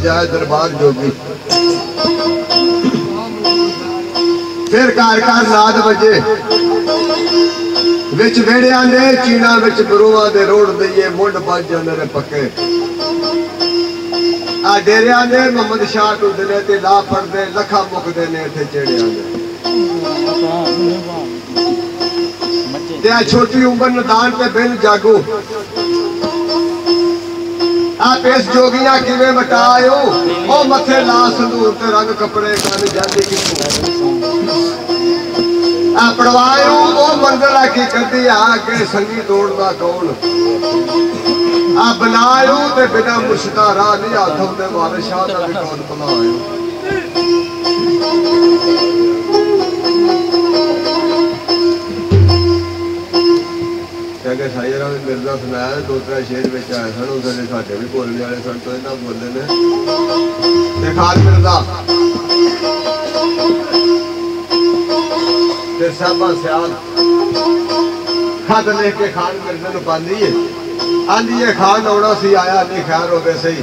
जाए दरबार जोगी। फिर घर घर नाद बजे विच वेड़िया ने चीना विच बरूआ दे रोड़ दईए मुंड बज जाने ने पक्के। आ डेरिया ने मोहम्मद शाह टुटदे ने ते ला पड़दे लखा मुकदे ने इत्थे चेड़िया ने। ते आ छोटी उम्र नदान ते बिन जागो आप इस जोगिया किवें बटायो ओ मथे ला संदूर ते रंग कपड़े कन जांदी किथों आ पड़वायो ओ मंजिल की कदी आके संगी तोड़दा कौन आ बनायो ते बिना मुर्शिदा राह नहीं हाथों ते वाले शाह दा भी कौन बनायो। कहते साईरा ने मिर्जा सुनाया दो त्रै शेर विच आए सन उसने साडे भी बोलने वाले सन तो इन्हां बोले ने ते खान मिर्जा ते साहबा सियाल खत लिख के खान मिर्जे नूं पांदी है आंदी है खान आउणा सी आया नहीं खैर हो गए सही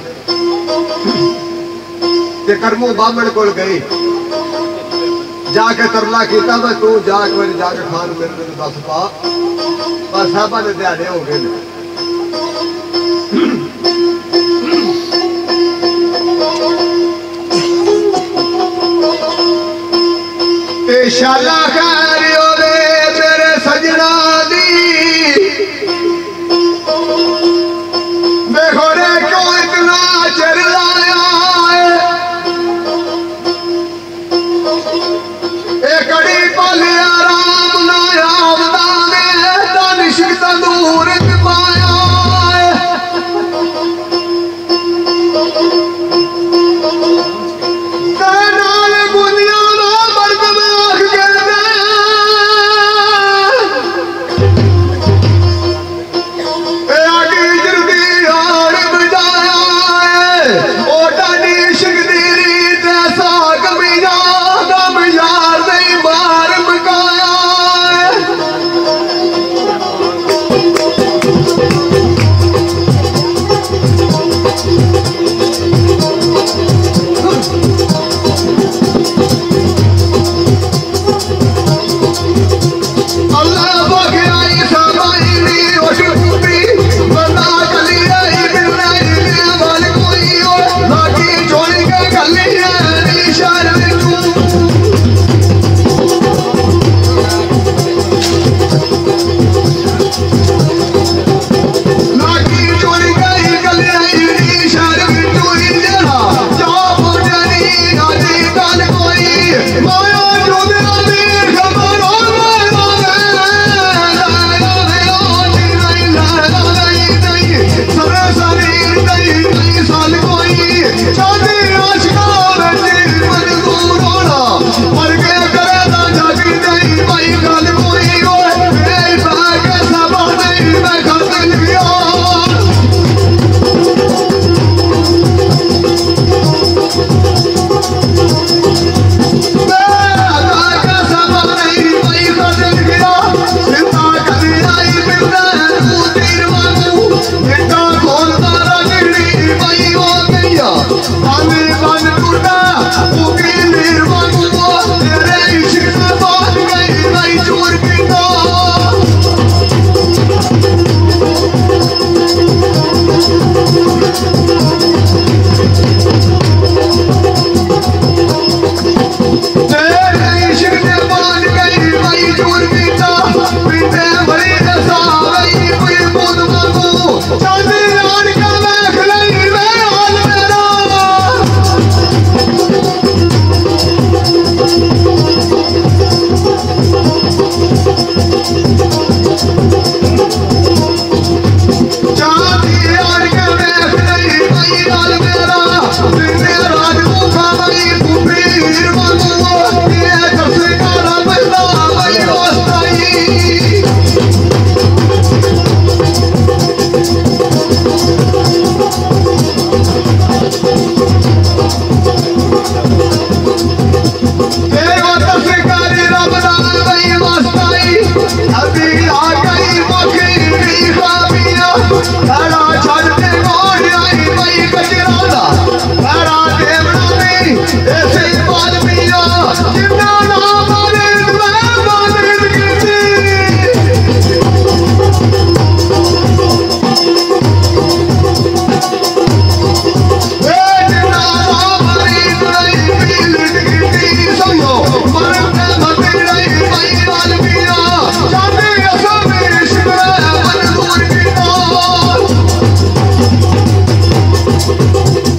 ते करमू बामण कोल गई जाके तरला किया मैं तू जाके मेरी जाके खान मिर्जे नूं दस पा पर साहबा ने दिहाड़े हो गए ते शाला खैर होवे मेरे सजना दी देखो रे क्यों इतना चिर लाया ए कड़ी पल आराम ना आवदा ने दानिश तंदूर च पाया ते नाल गुनिया दा मर्द में आख के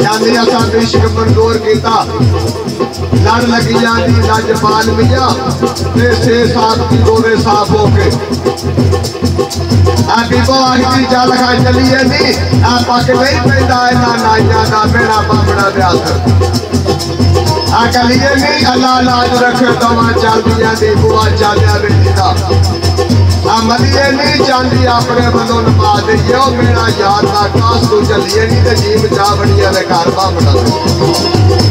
चांदी असा इश्क मंजूर किया लड़ लगी जाती लजपाल मियां से साफ की दोवे साफ होके बीबो आखिरी चल खा चलीए नी पक नहीं पैदा इन्हों नाइया का बेड़ा बाबड़ा दे कलिए नहीं अल्लाह लाज रखे दवा चलदियां दी बुआ चालिया बेटी का मलिए नहीं चाहती अपने बलों नपा दईए मेरा यार का कास तू चलिए नहीं तो जीव चाह बड़िया ने घर बाबड़ा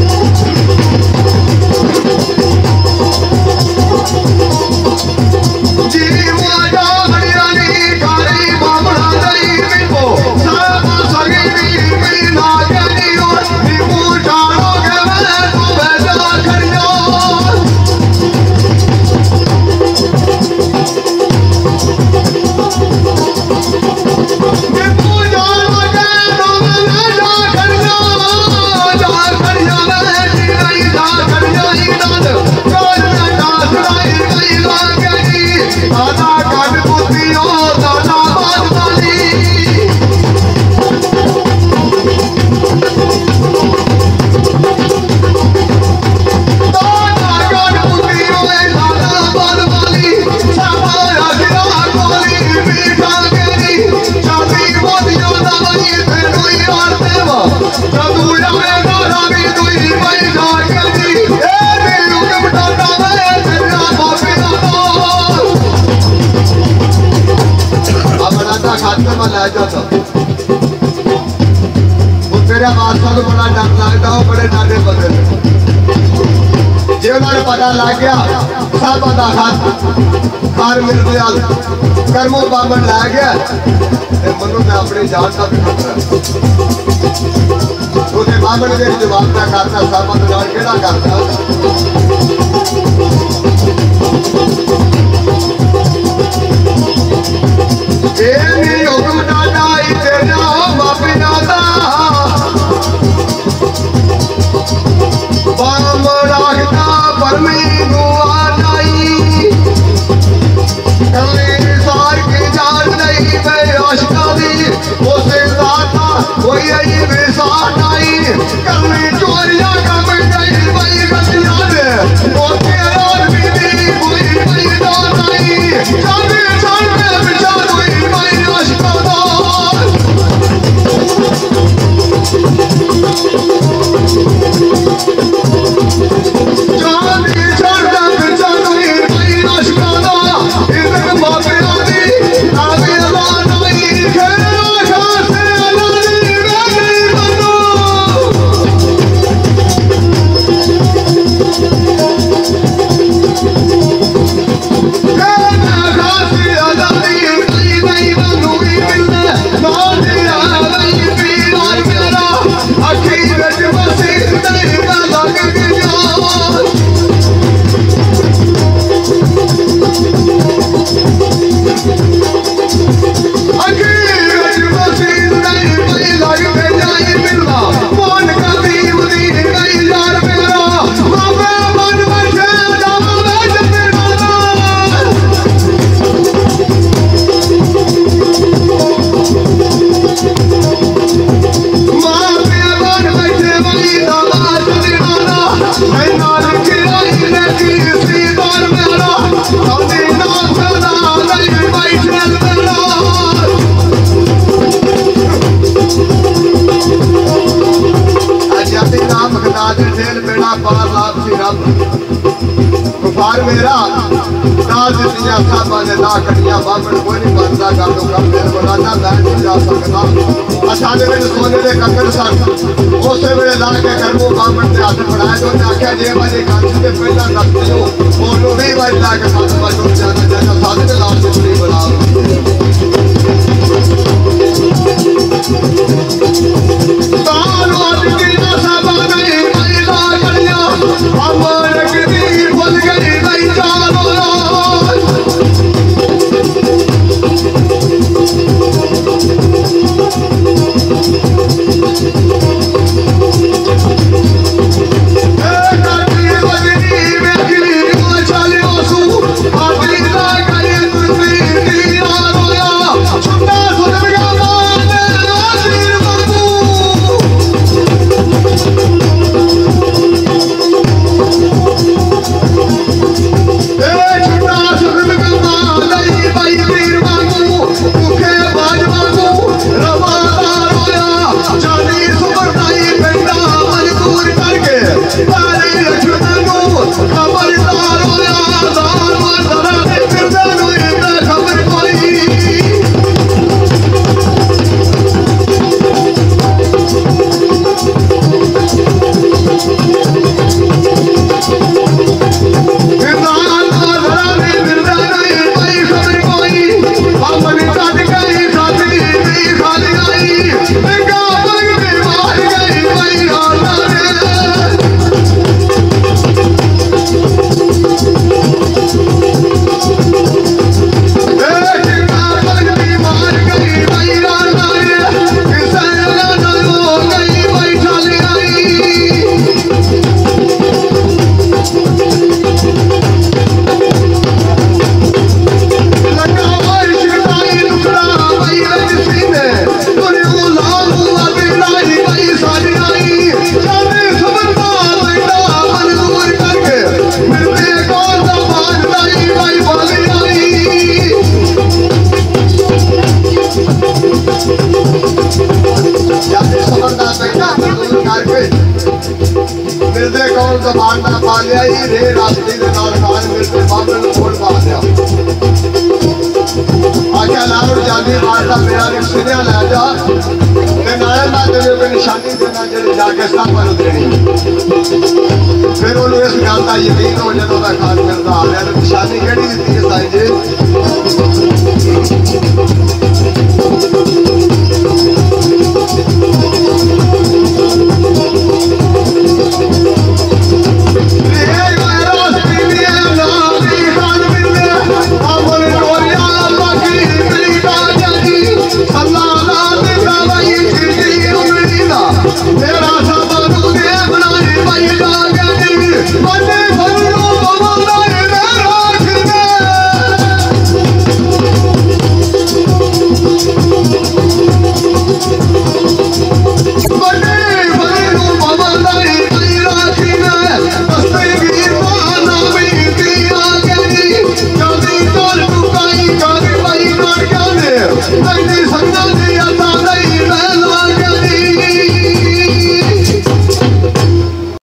तेरे वास्ता तो बड़ा डर लगता वो बड़े डाले बंदे जे उन्होंने पता लग गया सब का घर मिल गया कर्मों बामन लै गया मनु मैं अपनी जान का भी खतरा उसे बामन मेरी जवाब ना करता सब जान केड़ा करता हुक्म दादा तेरा माफी दादा बाम राखता परमी दुआ नहीं कली सार की जान नहीं मैं आशिका दी उसे दाता कोई आई विसार नहीं कली चोरियां कम गई भाई गतियां दे वो तेरा बीती कोई पैदा नहीं चांदी चांदी बिचार हुई भाई आशिका दा कुफार मेरा दाल दित्तियां साहबा ने ला कटियां बाबन कोई नहीं बनता कर दो कम मेरे बोलाना मैं नहीं जा सकता असाने में सोने दे कंगन सन उस वेले ला के करमो बाबन ने हाथ फड़ाए तो आख्या जे वाले कंस से पहला रखते हो ओनू भी वाली ला के साथ बचो जाना जाना साथ में ला के पूरी बनाओ तालो अटकी ना साहबा ने ला कटियां अमर की भूल गई नहीं जानो मिलते कौन जबान ना पा लिया रे रास्ते के नाल खान मिलते बाबे नु फोड़ पा लिया आख्या लाल जानी मारदा मेरा रिश्तेदार ले जा ते नाले मैं तेरे को निशानी देना जेड़े जाके सामने देनी फिर ओनु इस गल दा यकीन हो जदों दा खान मिलदा आ गया निशानी केड़ी दित्ती है साईं जी